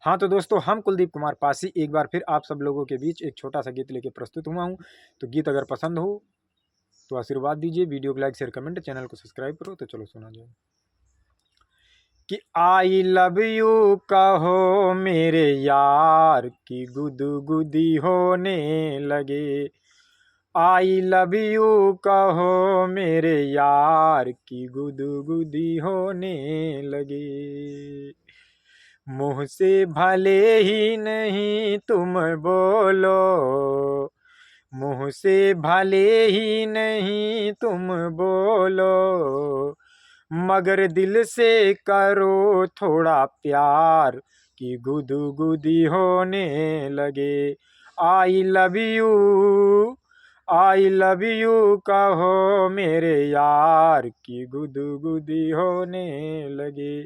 हाँ तो दोस्तों, हम कुलदीप कुमार पासी एक बार फिर आप सब लोगों के बीच एक छोटा सा गीत लेके प्रस्तुत हुआ हूँ। तो गीत अगर पसंद हो तो आशीर्वाद दीजिए, वीडियो को लाइक शेयर कमेंट, चैनल को सब्सक्राइब करो। तो चलो सुना जाए कि आई लव यू कहो मेरे यार की गुदगुदी होने लगे। आई लव यू कहो मेरे यार की गुदगुदी होने लगे। मुँह से भले ही नहीं तुम बोलो, मुँह से भले ही नहीं तुम बोलो, मगर दिल से करो थोड़ा प्यार कि गुदगुदी होने लगे। I love you, I love you कहो मेरे यार की गुदगुदी होने लगे।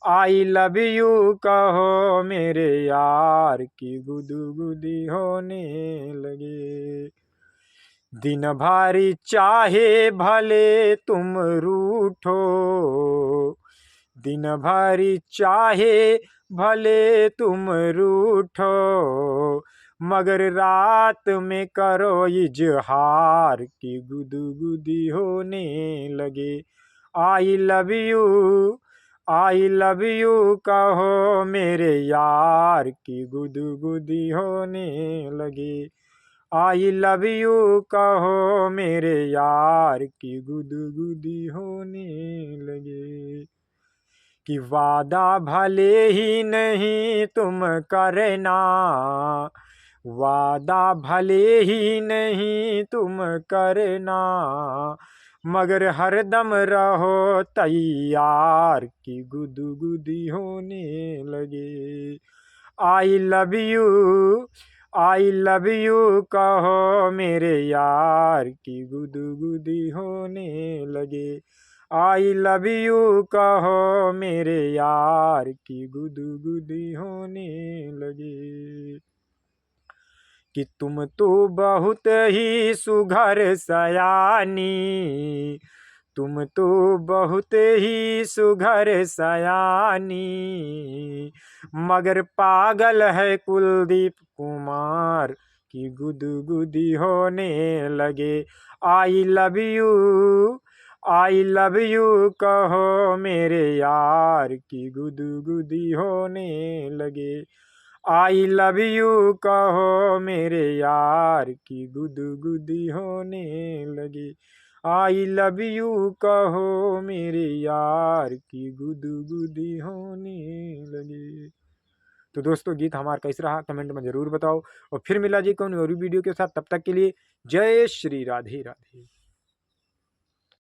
आई लव यू कहो मेरे यार की गुदगुदी होने लगे। दिन भारी चाहे भले तुम रूठो, दिन भरी चाहे भले तुम रूठो, मगर रात में करो इजहार की गुदगुदी होने लगे। I love you, I love you कहो मेरे यार की गुदगुदी होने लगे। आई लव यू कहो मेरे यार की गुदगुदी होने लगे। कि वादा भले ही नहीं तुम करना, वादा भले ही नहीं तुम करना, मगर हरदम रहो तैयार की गुदगुदी होने लगे। I love you, I love you कहो मेरे यार की गुदगुदी होने लगे। आई लव यू कहो मेरे यार की गुदगुदी होने लगे। कि तुम तो बहुत ही सुघर सयानी, तुम तो बहुत ही सुघर सयानी, मगर पागल है कुलदीप कुमार की गुदगुदी होने लगे। I love you, I love you कहो मेरे यार की गुदगुदी होने लगे। आई लव यू कहो मेरे यार की गुदगुदी होने लगे। आई लव यू कहो मेरे यार की गुदगुदी होने लगे। तो दोस्तों, गीत हमारा कैसा रहा कमेंट में ज़रूर बताओ, और फिर मिला जी कौन और वीडियो के साथ। तब तक के लिए जय श्री राधे राधे।